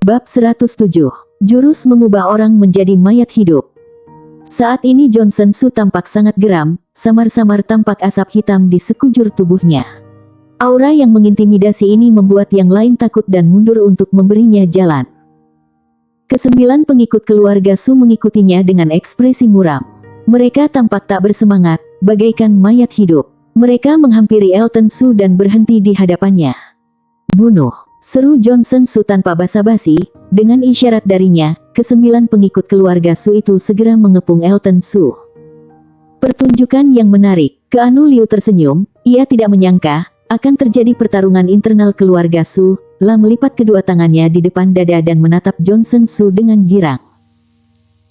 Bab 107. Jurus mengubah orang menjadi mayat hidup. Saat ini Johnson Su tampak sangat geram, samar-samar tampak asap hitam di sekujur tubuhnya. Aura yang mengintimidasi ini membuat yang lain takut dan mundur untuk memberinya jalan. Kesembilan pengikut keluarga Su mengikutinya dengan ekspresi muram. Mereka tampak tak bersemangat, bagaikan mayat hidup. Mereka menghampiri Elton Su dan berhenti di hadapannya. "Bunuh!" seru Johnson Su tanpa basa-basi. Dengan isyarat darinya, kesembilan pengikut keluarga Su itu segera mengepung Elton Su. Pertunjukan yang menarik. Keanu Liu tersenyum. Ia tidak menyangka akan terjadi pertarungan internal keluarga Su. Lah melipat kedua tangannya di depan dada dan menatap Johnson Su dengan girang.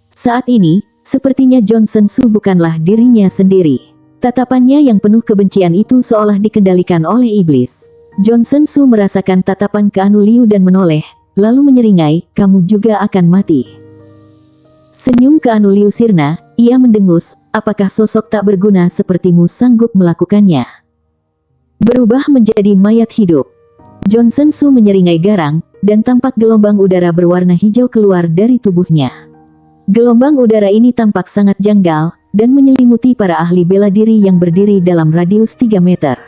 Saat ini, sepertinya Johnson Su bukanlah dirinya sendiri. Tatapannya yang penuh kebencian itu seolah dikendalikan oleh iblis. Johnson Su merasakan tatapan Keanu Liu dan menoleh, lalu menyeringai, "Kamu juga akan mati." Senyum Keanu Liu sirna, ia mendengus, "Apakah sosok tak berguna sepertimu sanggup melakukannya? Berubah menjadi mayat hidup." Johnson Su menyeringai garang, dan tampak gelombang udara berwarna hijau keluar dari tubuhnya. Gelombang udara ini tampak sangat janggal, dan menyelimuti para ahli bela diri yang berdiri dalam radius 3 meter.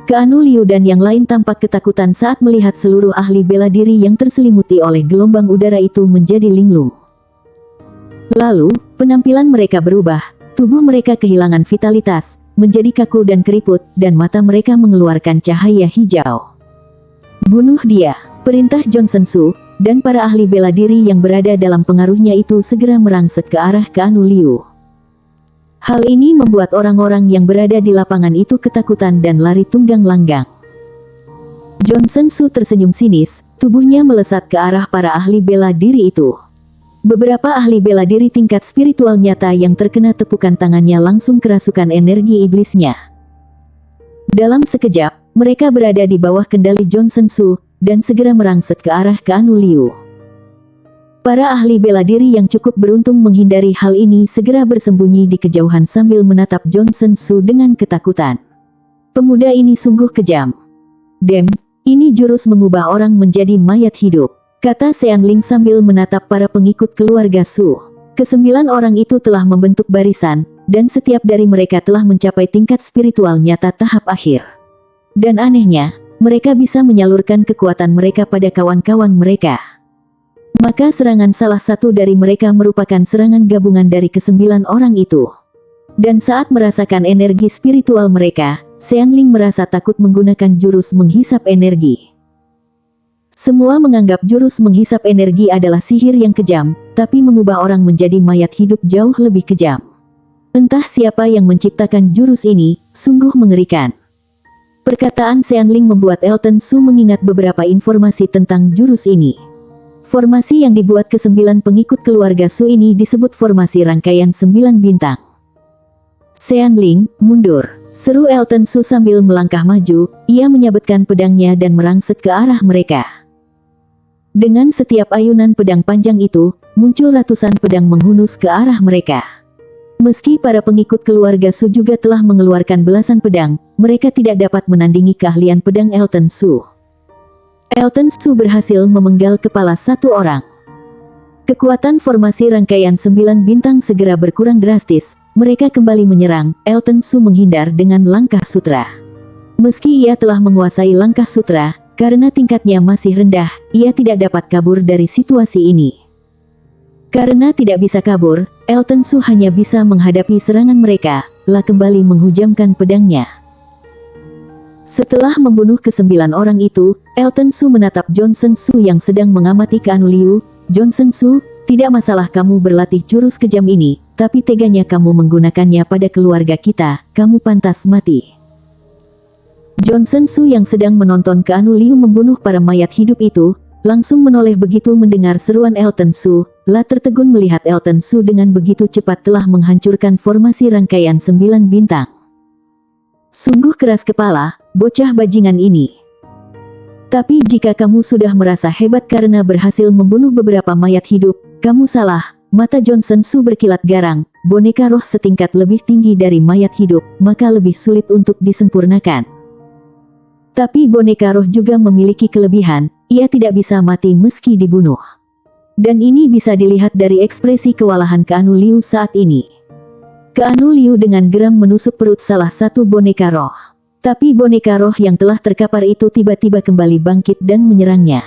Keanu Liu dan yang lain tampak ketakutan saat melihat seluruh ahli bela diri yang terselimuti oleh gelombang udara itu menjadi linglung. Lalu, penampilan mereka berubah, tubuh mereka kehilangan vitalitas, menjadi kaku dan keriput, dan mata mereka mengeluarkan cahaya hijau. "Bunuh dia!" perintah Johnson Su, dan para ahli bela diri yang berada dalam pengaruhnya itu segera merangsek ke arah Keanu Liu. Hal ini membuat orang-orang yang berada di lapangan itu ketakutan dan lari tunggang langgang. Johnson Su tersenyum sinis, tubuhnya melesat ke arah para ahli bela diri itu. Beberapa ahli bela diri tingkat spiritual nyata yang terkena tepukan tangannya langsung kerasukan energi iblisnya. Dalam sekejap, mereka berada di bawah kendali Johnson Su, dan segera merangsek ke arah Keanu Liu. Para ahli bela diri yang cukup beruntung menghindari hal ini segera bersembunyi di kejauhan sambil menatap Johnson Su dengan ketakutan. Pemuda ini sungguh kejam. "Dem, ini jurus mengubah orang menjadi mayat hidup," kata Sean Ling sambil menatap para pengikut keluarga Su. Kesembilan orang itu telah membentuk barisan, dan setiap dari mereka telah mencapai tingkat spiritual nyata tahap akhir. Dan anehnya, mereka bisa menyalurkan kekuatan mereka pada kawan-kawan mereka. Maka serangan salah satu dari mereka merupakan serangan gabungan dari kesembilan orang itu. Dan saat merasakan energi spiritual mereka, Sean Ling merasa takut menggunakan jurus menghisap energi. Semua menganggap jurus menghisap energi adalah sihir yang kejam, tapi mengubah orang menjadi mayat hidup jauh lebih kejam. Entah siapa yang menciptakan jurus ini, sungguh mengerikan. Perkataan Sean Ling membuat Elton Su mengingat beberapa informasi tentang jurus ini. Formasi yang dibuat kesembilan pengikut keluarga Su ini disebut formasi rangkaian 9 bintang. "Sean Ling, mundur!" seru Elton Su sambil melangkah maju. Ia menyabetkan pedangnya dan merangsek ke arah mereka. Dengan setiap ayunan pedang panjang itu, muncul ratusan pedang menghunus ke arah mereka. Meski para pengikut keluarga Su juga telah mengeluarkan belasan pedang, mereka tidak dapat menandingi keahlian pedang Elton Su. Elton Su berhasil memenggal kepala satu orang. Kekuatan formasi rangkaian 9 bintang segera berkurang drastis. Mereka kembali menyerang. Elton Su menghindar dengan langkah sutra. Meski ia telah menguasai langkah sutra, karena tingkatnya masih rendah, ia tidak dapat kabur dari situasi ini. Karena tidak bisa kabur, Elton Su hanya bisa menghadapi serangan mereka, lah kembali menghujamkan pedangnya. Setelah membunuh kesembilan orang itu, Elton Su menatap Johnson Su yang sedang mengamati Keanu Liu. "Johnson Su, tidak masalah kamu berlatih jurus kejam ini, tapi teganya kamu menggunakannya pada keluarga kita, kamu pantas mati." Johnson Su yang sedang menonton Keanu Liu membunuh para mayat hidup itu, langsung menoleh begitu mendengar seruan Elton Su, lah tertegun melihat Elton Su dengan begitu cepat telah menghancurkan formasi rangkaian 9 bintang. Sungguh keras kepala, bocah bajingan ini. Tapi jika kamu sudah merasa hebat karena berhasil membunuh beberapa mayat hidup, kamu salah. Mata Johnson Su berkilat garang. Boneka roh setingkat lebih tinggi dari mayat hidup, maka lebih sulit untuk disempurnakan. Tapi boneka roh juga memiliki kelebihan, ia tidak bisa mati meski dibunuh. Dan ini bisa dilihat dari ekspresi kewalahan Keanu Liu saat ini. Keanu Liu dengan geram menusuk perut salah satu boneka roh. Tapi boneka roh yang telah terkapar itu tiba-tiba kembali bangkit dan menyerangnya.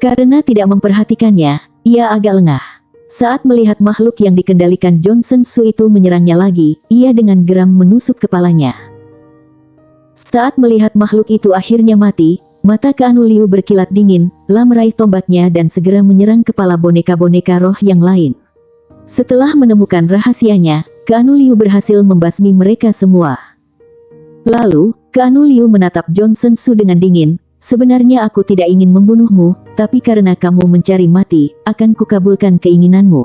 Karena tidak memperhatikannya, ia agak lengah. Saat melihat makhluk yang dikendalikan Johnson Su itu menyerangnya lagi, ia dengan geram menusuk kepalanya. Saat melihat makhluk itu akhirnya mati, mata Keanu Liu berkilat dingin, meraih tombaknya dan segera menyerang kepala boneka-boneka roh yang lain. Setelah menemukan rahasianya, Keanu Liu berhasil membasmi mereka semua. Lalu, Keanu Liu menatap Johnson Su dengan dingin, "Sebenarnya aku tidak ingin membunuhmu, tapi karena kamu mencari mati, akan kukabulkan keinginanmu."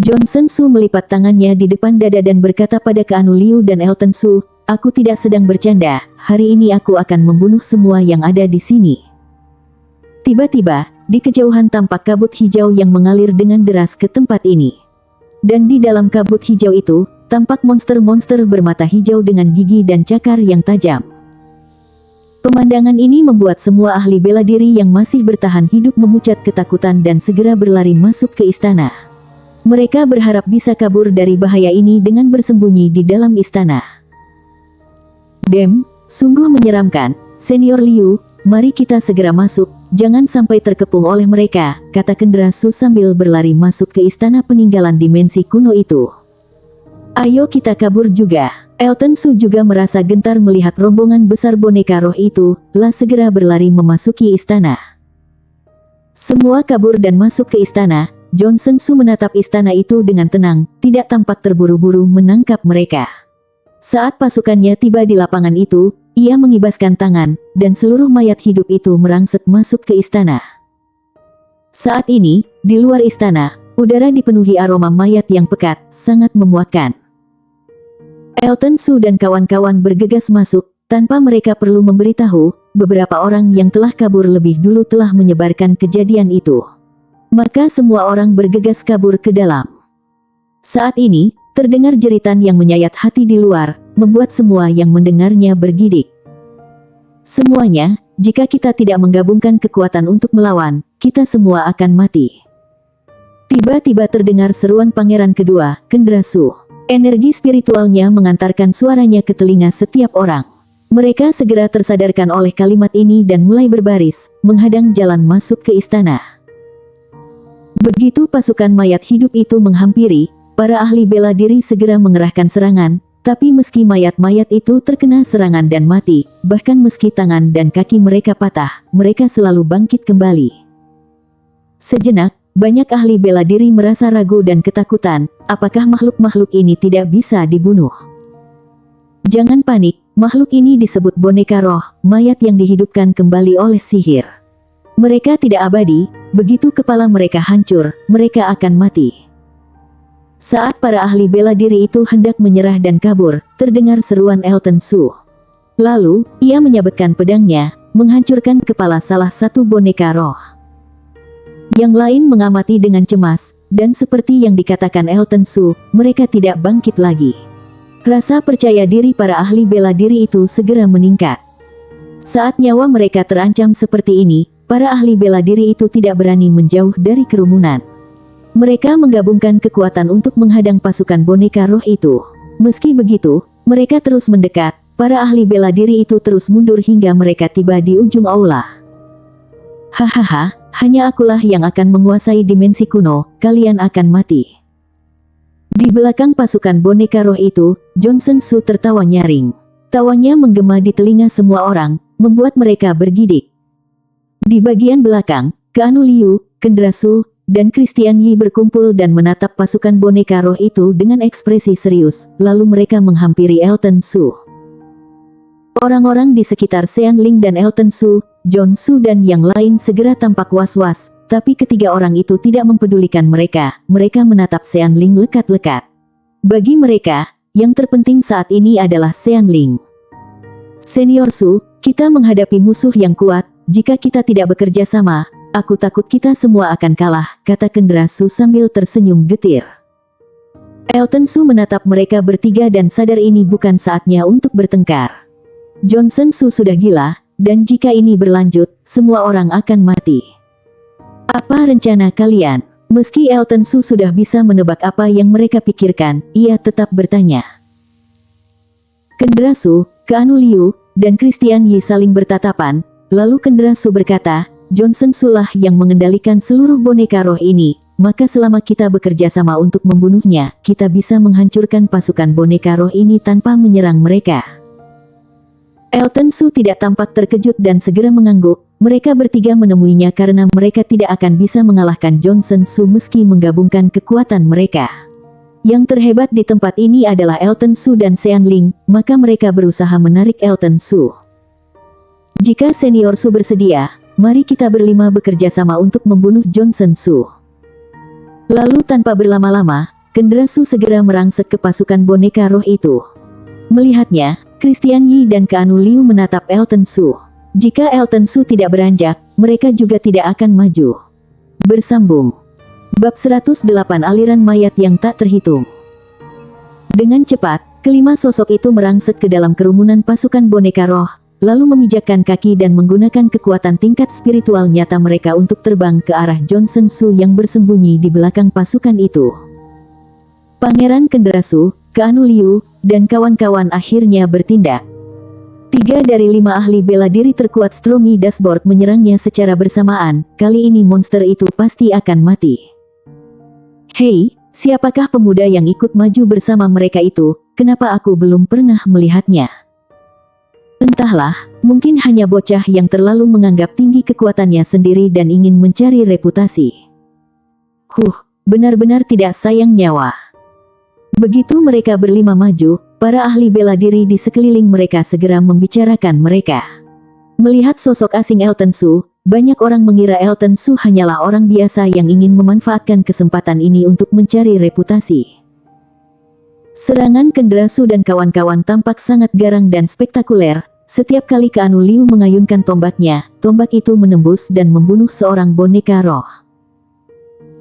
Johnson Su melipat tangannya di depan dada dan berkata pada Keanu Liu dan Elton Su, "Aku tidak sedang bercanda, hari ini aku akan membunuh semua yang ada di sini." Tiba-tiba, di kejauhan tampak kabut hijau yang mengalir dengan deras ke tempat ini. Dan di dalam kabut hijau itu, tampak monster-monster bermata hijau dengan gigi dan cakar yang tajam. Pemandangan ini membuat semua ahli bela diri yang masih bertahan hidup memucat ketakutan dan segera berlari masuk ke istana. Mereka berharap bisa kabur dari bahaya ini dengan bersembunyi di dalam istana. Sungguh menyeramkan, Senior Liu, mari kita segera masuk, jangan sampai terkepung oleh mereka, kata Kendrasu sambil berlari masuk ke istana peninggalan dimensi kuno itu. Ayo kita kabur juga. Elton Su juga merasa gentar melihat rombongan besar boneka roh itu, segera berlari memasuki istana. Semua kabur dan masuk ke istana. Johnson Su menatap istana itu dengan tenang, tidak tampak terburu-buru menangkap mereka. Saat pasukannya tiba di lapangan itu, ia mengibaskan tangan, dan seluruh mayat hidup itu merangsek masuk ke istana. Saat ini, di luar istana, udara dipenuhi aroma mayat yang pekat, sangat memuakkan. Elton Su dan kawan-kawan bergegas masuk, tanpa mereka perlu memberitahu, beberapa orang yang telah kabur lebih dulu telah menyebarkan kejadian itu. Maka semua orang bergegas kabur ke dalam. Saat ini, terdengar jeritan yang menyayat hati di luar, membuat semua yang mendengarnya bergidik. Semuanya, jika kita tidak menggabungkan kekuatan untuk melawan, kita semua akan mati. Tiba-tiba terdengar seruan pangeran kedua, Kendrasu. Energi spiritualnya mengantarkan suaranya ke telinga setiap orang. Mereka segera tersadarkan oleh kalimat ini dan mulai berbaris, menghadang jalan masuk ke istana. Begitu pasukan mayat hidup itu menghampiri, para ahli bela diri segera mengerahkan serangan, tapi meski mayat-mayat itu terkena serangan dan mati, bahkan meski tangan dan kaki mereka patah, mereka selalu bangkit kembali. Sejenak, banyak ahli bela diri merasa ragu dan ketakutan, apakah makhluk-makhluk ini tidak bisa dibunuh? Jangan panik, makhluk ini disebut boneka roh, mayat yang dihidupkan kembali oleh sihir. Mereka tidak abadi, begitu kepala mereka hancur, mereka akan mati. Saat para ahli bela diri itu hendak menyerah dan kabur, terdengar seruan Elton Su. Lalu, ia menyabetkan pedangnya, menghancurkan kepala salah satu boneka roh. Yang lain mengamati dengan cemas, dan seperti yang dikatakan Elton Su, mereka tidak bangkit lagi. Rasa percaya diri para ahli bela diri itu segera meningkat. Saat nyawa mereka terancam seperti ini, para ahli bela diri itu tidak berani menjauh dari kerumunan. Mereka menggabungkan kekuatan untuk menghadang pasukan boneka roh itu. Meski begitu, mereka terus mendekat, para ahli bela diri itu terus mundur hingga mereka tiba di ujung aula. Hahaha, hanya akulah yang akan menguasai dimensi kuno, kalian akan mati. Di belakang pasukan boneka roh itu, Johnson Su tertawa nyaring. Tawanya menggema di telinga semua orang, membuat mereka bergidik. Di bagian belakang, Keanu Liu, Kendrasu, dan Christian Yi berkumpul dan menatap pasukan boneka roh itu dengan ekspresi serius, lalu mereka menghampiri Elton Su. Orang-orang di sekitar Sean Ling dan Elton Su, John Su dan yang lain segera tampak was-was, tapi ketiga orang itu tidak mempedulikan mereka, mereka menatap Sean Ling lekat-lekat. Bagi mereka, yang terpenting saat ini adalah Sean Ling. Senior Su, kita menghadapi musuh yang kuat, jika kita tidak bekerja sama, aku takut kita semua akan kalah, kata Kendrasu sambil tersenyum getir. Elton Su menatap mereka bertiga dan sadar ini bukan saatnya untuk bertengkar. Johnson Su sudah gila, dan jika ini berlanjut, semua orang akan mati. Apa rencana kalian? Meski Elton Su sudah bisa menebak apa yang mereka pikirkan, ia tetap bertanya. Kendra Su, Keanu Liu, dan Christian Yi saling bertatapan, lalu Kendra Su berkata, Johnson Su lah yang mengendalikan seluruh boneka roh ini, maka selama kita bekerja sama untuk membunuhnya, kita bisa menghancurkan pasukan boneka roh ini tanpa menyerang mereka. Elton Su tidak tampak terkejut dan segera mengangguk. Mereka bertiga menemuinya karena mereka tidak akan bisa mengalahkan Johnson Su meski menggabungkan kekuatan mereka. Yang terhebat di tempat ini adalah Elton Su dan Sean Ling, maka mereka berusaha menarik Elton Su. Jika Senior Su bersedia, mari kita berlima bekerja sama untuk membunuh Johnson Su. Lalu tanpa berlama-lama, Kendra Su segera merangsek ke pasukan boneka roh itu. Melihatnya, Christian Yi dan Keanu Liu menatap Elton Su. Jika Elton Su tidak beranjak, mereka juga tidak akan maju. Bersambung. Bab 108 Aliran Mayat yang tak terhitung. Dengan cepat, kelima sosok itu merangsek ke dalam kerumunan pasukan boneka roh, lalu memijakkan kaki dan menggunakan kekuatan tingkat spiritual nyata mereka untuk terbang ke arah Johnson Su yang bersembunyi di belakang pasukan itu. Pangeran Kendra Su, Keanu Liu, dan kawan-kawan akhirnya bertindak. 3 dari 5 ahli bela diri terkuat Stormy Dashboard menyerangnya secara bersamaan. Kali ini monster itu pasti akan mati. Hei, siapakah pemuda yang ikut maju bersama mereka itu? Kenapa aku belum pernah melihatnya? Entahlah, mungkin hanya bocah yang terlalu menganggap tinggi kekuatannya sendiri dan ingin mencari reputasi. Benar-benar tidak sayang nyawa. Begitu mereka berlima maju, para ahli bela diri di sekeliling mereka segera membicarakan mereka. Melihat sosok asing Elton Su, banyak orang mengira Elton Su hanyalah orang biasa yang ingin memanfaatkan kesempatan ini untuk mencari reputasi. Serangan Kendra Su dan kawan-kawan tampak sangat garang dan spektakuler. Setiap kali Keanu Liu mengayunkan tombaknya, tombak itu menembus dan membunuh seorang boneka roh.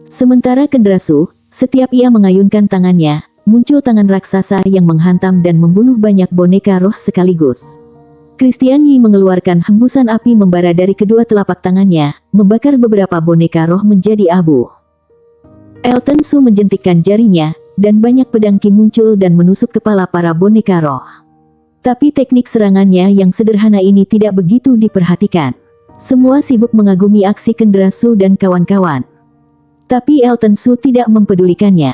Sementara Kendra Su, setiap ia mengayunkan tangannya, muncul tangan raksasa yang menghantam dan membunuh banyak boneka roh sekaligus. Christian Yi mengeluarkan hembusan api membara dari kedua telapak tangannya, membakar beberapa boneka roh menjadi abu. Elton Su menjentikkan jarinya, dan banyak pedang Qi muncul dan menusuk kepala para boneka roh. Tapi teknik serangannya yang sederhana ini tidak begitu diperhatikan. Semua sibuk mengagumi aksi Kendra Su dan kawan-kawan. Tapi Elton Su tidak mempedulikannya.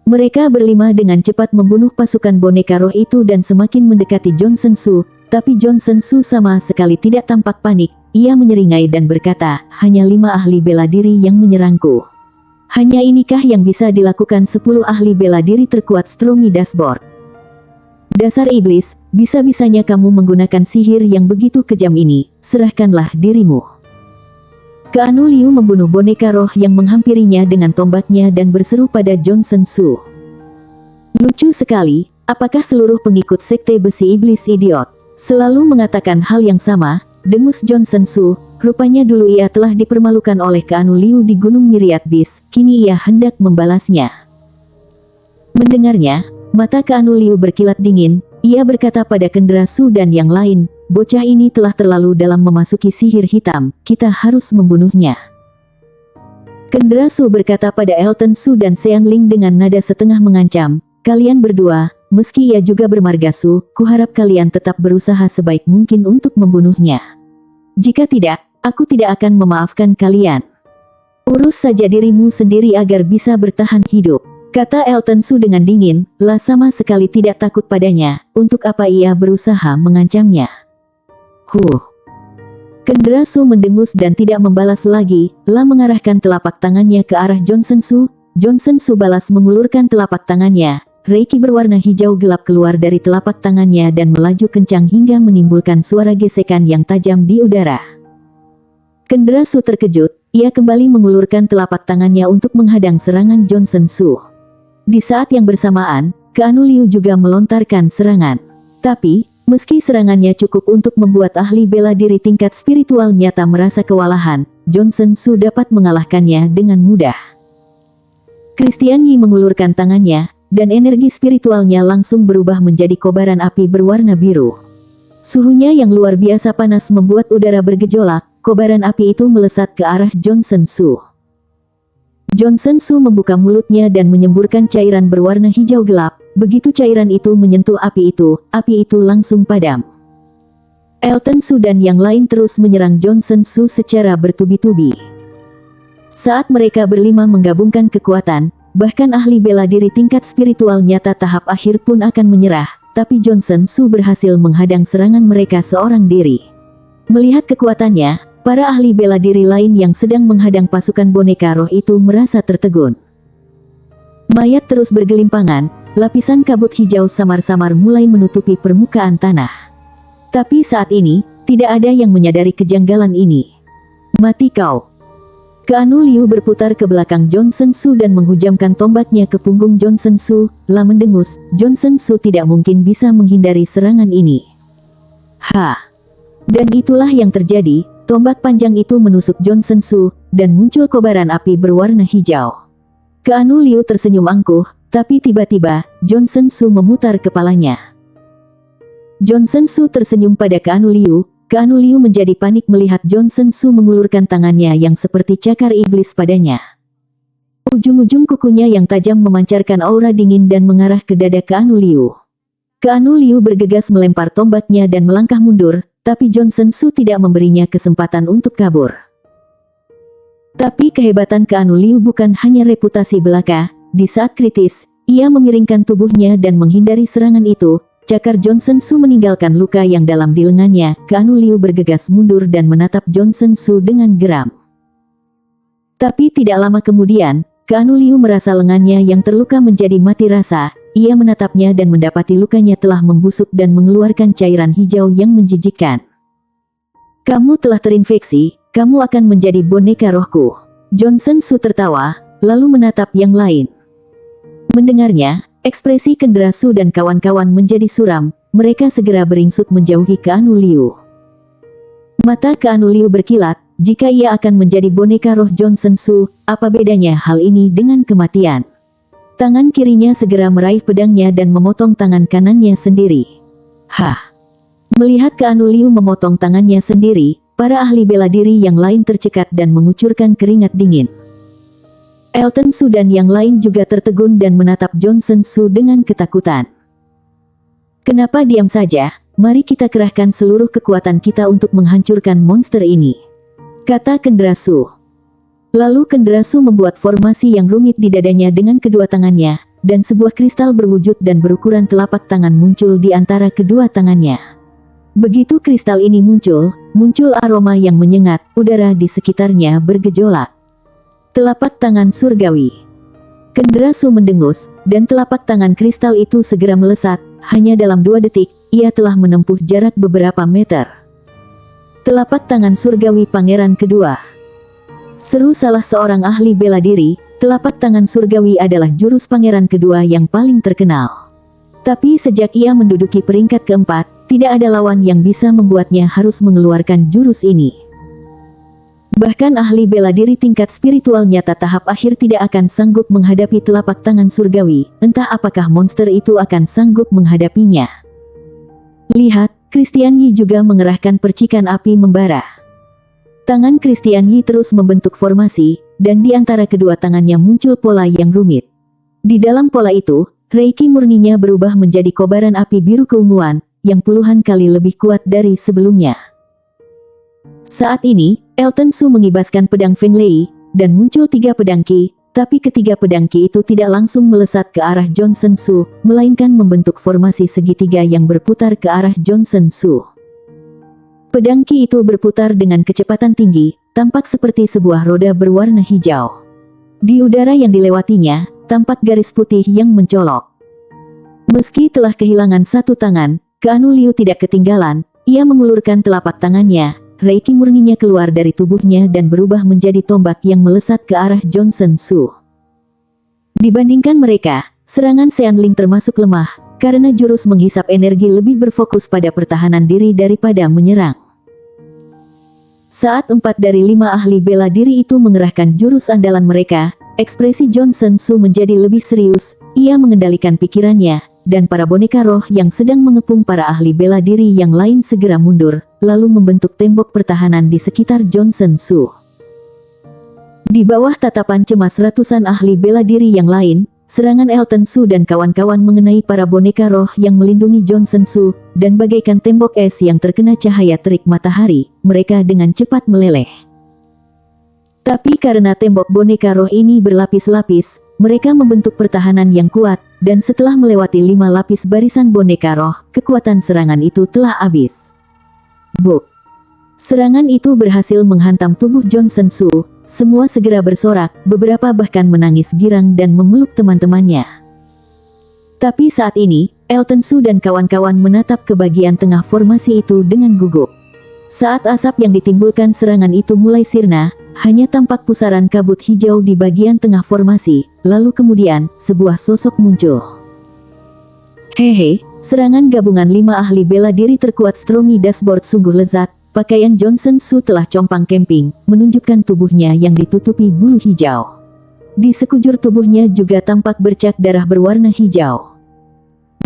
Mereka berlima dengan cepat membunuh pasukan boneka roh itu dan semakin mendekati Johnson Su, tapi Johnson Su sama sekali tidak tampak panik. Ia menyeringai dan berkata, hanya 5 ahli bela diri yang menyerangku. Hanya inikah yang bisa dilakukan 10 ahli bela diri terkuat Stormy Dashboard? Dasar iblis, bisa-bisanya kamu menggunakan sihir yang begitu kejam ini, serahkanlah dirimu. Keanu Liu membunuh boneka roh yang menghampirinya dengan tombaknya dan berseru pada Johnson Su. Lucu sekali, apakah seluruh pengikut sekte besi iblis idiot selalu mengatakan hal yang sama? Dengus Johnson Su, rupanya dulu ia telah dipermalukan oleh Keanu Liu di Gunung Myriad Beast, kini ia hendak membalasnya. Mendengarnya, mata Keanu Liu berkilat dingin, ia berkata pada Kendra Su dan yang lain, bocah ini telah terlalu dalam memasuki sihir hitam, kita harus membunuhnya. Kendra Su berkata pada Elton Su dan Sean Ling dengan nada setengah mengancam, kalian berdua, meski ia juga bermarga Su, kuharap kalian tetap berusaha sebaik mungkin untuk membunuhnya. Jika tidak, aku tidak akan memaafkan kalian. Urus saja dirimu sendiri agar bisa bertahan hidup, kata Elton Su dengan dingin, lah sama sekali tidak takut padanya, untuk apa ia berusaha mengancamnya. Kendra Su mendengus dan tidak membalas lagi, lah mengarahkan telapak tangannya ke arah Johnson Su. Johnson Su balas mengulurkan telapak tangannya, reiki berwarna hijau gelap keluar dari telapak tangannya dan melaju kencang hingga menimbulkan suara gesekan yang tajam di udara. Kendra Su terkejut, ia kembali mengulurkan telapak tangannya untuk menghadang serangan Johnson Su. Di saat yang bersamaan, Keanu Liu juga melontarkan serangan. Tapi, meski serangannya cukup untuk membuat ahli bela diri tingkat spiritual nyata merasa kewalahan, Johnson Su dapat mengalahkannya dengan mudah. Christian Yi mengulurkan tangannya, dan energi spiritualnya langsung berubah menjadi kobaran api berwarna biru. Suhunya yang luar biasa panas membuat udara bergejolak. Kobaran api itu melesat ke arah Johnson Su. Johnson Su membuka mulutnya dan menyemburkan cairan berwarna hijau gelap. Begitu cairan itu menyentuh api itu langsung padam. Elton Su dan yang lain terus menyerang Johnson Su secara bertubi-tubi. Saat mereka berlima menggabungkan kekuatan, bahkan ahli bela diri tingkat spiritual nyata tahap akhir pun akan menyerah, tapi Johnson Su berhasil menghadang serangan mereka seorang diri. Melihat kekuatannya, para ahli bela diri lain yang sedang menghadang pasukan boneka roh itu merasa tertegun. Mayat terus bergelimpangan, lapisan kabut hijau samar-samar mulai menutupi permukaan tanah. Tapi saat ini, tidak ada yang menyadari kejanggalan ini. Mati kau! Keanu Liu berputar ke belakang Johnson Su dan menghujamkan tombaknya ke punggung Johnson Su. Lah mendengus, Johnson Su tidak mungkin bisa menghindari serangan ini. Dan itulah yang terjadi. Tombak panjang itu menusuk Johnson Su, dan muncul kobaran api berwarna hijau. Keanu Liu tersenyum angkuh, tapi tiba-tiba, Johnson Su memutar kepalanya. Johnson Su tersenyum pada Keanu Liu. Keanu Liu menjadi panik melihat Johnson Su mengulurkan tangannya yang seperti cakar iblis padanya. Ujung-ujung kukunya yang tajam memancarkan aura dingin dan mengarah ke dada Keanu Liu. Keanu Liu bergegas melempar tombaknya dan melangkah mundur, tapi Johnson Su tidak memberinya kesempatan untuk kabur. Tapi kehebatan Keanu Liu bukan hanya reputasi belaka. Di saat kritis, ia memiringkan tubuhnya dan menghindari serangan itu. Cakar Johnson Su meninggalkan luka yang dalam di lengannya. Keanu Liu bergegas mundur dan menatap Johnson Su dengan geram. Tapi tidak lama kemudian, Keanu Liu merasa lengannya yang terluka menjadi mati rasa. Ia menatapnya dan mendapati lukanya telah membusuk dan mengeluarkan cairan hijau yang menjijikkan. Kamu telah terinfeksi, kamu akan menjadi boneka rohku. Johnson Su tertawa, lalu menatap yang lain. Mendengarnya, ekspresi Kendra Su dan kawan-kawan menjadi suram. Mereka segera beringsut menjauhi Keanu Liu. Mata Keanu Liu berkilat. Jika ia akan menjadi boneka roh Johnson Su, apa bedanya hal ini dengan kematian? Tangan kirinya segera meraih pedangnya dan memotong tangan kanannya sendiri. Melihat Keanu Liu memotong tangannya sendiri, para ahli bela diri yang lain tercekat dan mengucurkan keringat dingin. Elton Su dan yang lain juga tertegun dan menatap Johnson Su dengan ketakutan. Kenapa diam saja? Mari kita kerahkan seluruh kekuatan kita untuk menghancurkan monster ini, kata Kendra Su. Lalu Kendra Su membuat formasi yang rumit di dadanya dengan kedua tangannya, dan sebuah kristal berwujud dan berukuran telapak tangan muncul di antara kedua tangannya. Begitu kristal ini muncul aroma yang menyengat, udara di sekitarnya bergejolak. Telapak tangan surgawi. Kendra Su mendengus, dan telapak tangan kristal itu segera melesat. Hanya dalam 2 detik, ia telah menempuh jarak beberapa meter. Telapak tangan surgawi pangeran kedua. Seru salah seorang ahli bela diri, telapak tangan surgawi adalah jurus pangeran kedua yang paling terkenal. Tapi sejak ia menduduki peringkat keempat, tidak ada lawan yang bisa membuatnya harus mengeluarkan jurus ini. Bahkan ahli bela diri tingkat spiritual nyata tahap akhir tidak akan sanggup menghadapi telapak tangan surgawi, entah apakah monster itu akan sanggup menghadapinya. Lihat, Christian Yi juga mengerahkan percikan api membara. Tangan Christian Yi terus membentuk formasi, dan di antara kedua tangannya muncul pola yang rumit. Di dalam pola itu, Reiki murninya berubah menjadi kobaran api biru keunguan, yang puluhan kali lebih kuat dari sebelumnya. Saat ini, Elton Su mengibaskan pedang Feng Lei, dan muncul 3 pedang Qi, tapi ketiga pedang Qi itu tidak langsung melesat ke arah Johnson Su, melainkan membentuk formasi segitiga yang berputar ke arah Johnson Su. Pedang Qi itu berputar dengan kecepatan tinggi, tampak seperti sebuah roda berwarna hijau. Di udara yang dilewatinya, tampak garis putih yang mencolok. Meski telah kehilangan satu tangan, Keanu Liu tidak ketinggalan. Ia mengulurkan telapak tangannya, Reiki murninya keluar dari tubuhnya dan berubah menjadi tombak yang melesat ke arah Johnson Su. Dibandingkan mereka, serangan Seanling termasuk lemah, karena jurus menghisap energi lebih berfokus pada pertahanan diri daripada menyerang. Saat 4 dari 5 ahli bela diri itu mengerahkan jurus andalan mereka, ekspresi Johnson Su menjadi lebih serius. Ia mengendalikan pikirannya, dan para boneka roh yang sedang mengepung para ahli bela diri yang lain segera mundur, lalu membentuk tembok pertahanan di sekitar Johnson Su. Di bawah tatapan cemas ratusan ahli bela diri yang lain, serangan Elton Su dan kawan-kawan mengenai para boneka roh yang melindungi Johnson Su, dan bagaikan tembok es yang terkena cahaya terik matahari, mereka dengan cepat meleleh. Tapi karena tembok boneka roh ini berlapis-lapis, mereka membentuk pertahanan yang kuat, dan setelah melewati 5 lapis barisan boneka roh, kekuatan serangan itu telah habis. Buk! Serangan itu berhasil menghantam tubuh Johnson Su, semua segera bersorak, beberapa bahkan menangis girang dan memeluk teman-temannya. Tapi saat ini, Elton Su dan kawan-kawan menatap ke bagian tengah formasi itu dengan gugup. Saat asap yang ditimbulkan serangan itu mulai sirna, hanya tampak pusaran kabut hijau di bagian tengah formasi, lalu kemudian, sebuah sosok muncul. Hehe, serangan gabungan 5 ahli bela diri terkuat Stormy Dashboard sungguh lezat. Pakaian Johnson Su telah compang camping, menunjukkan tubuhnya yang ditutupi bulu hijau. Di sekujur tubuhnya juga tampak bercak darah berwarna hijau.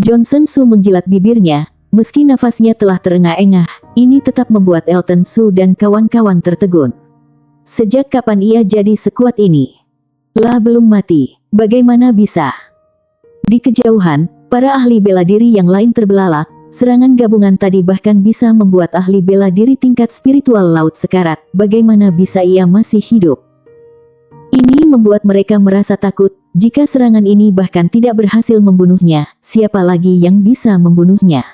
Johnson Su menjilat bibirnya, meski nafasnya telah terengah-engah, ini tetap membuat Elton Su dan kawan-kawan tertegun. Sejak kapan ia jadi sekuat ini? Lah belum mati, bagaimana bisa? Di kejauhan, para ahli bela diri yang lain terbelalak, serangan gabungan tadi bahkan bisa membuat ahli bela diri tingkat spiritual laut sekarat, bagaimana bisa ia masih hidup? Ini membuat mereka merasa takut, jika serangan ini bahkan tidak berhasil membunuhnya, siapa lagi yang bisa membunuhnya?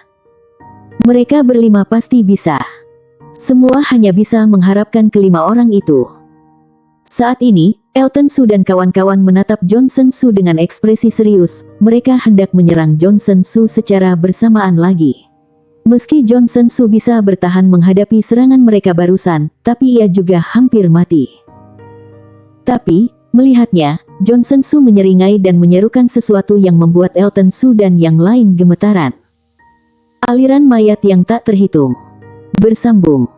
Mereka berlima pasti bisa. Semua hanya bisa mengharapkan kelima orang itu. Saat ini, Elton Su dan kawan-kawan menatap Johnson Su dengan ekspresi serius. Mereka hendak menyerang Johnson Su secara bersamaan lagi. Meski Johnson Su bisa bertahan menghadapi serangan mereka barusan, tapi ia juga hampir mati. Tapi, melihatnya, Johnson Su menyeringai dan menyerukan sesuatu yang membuat Elton Su dan yang lain gemetaran. Aliran mayat yang tak terhitung bersambung.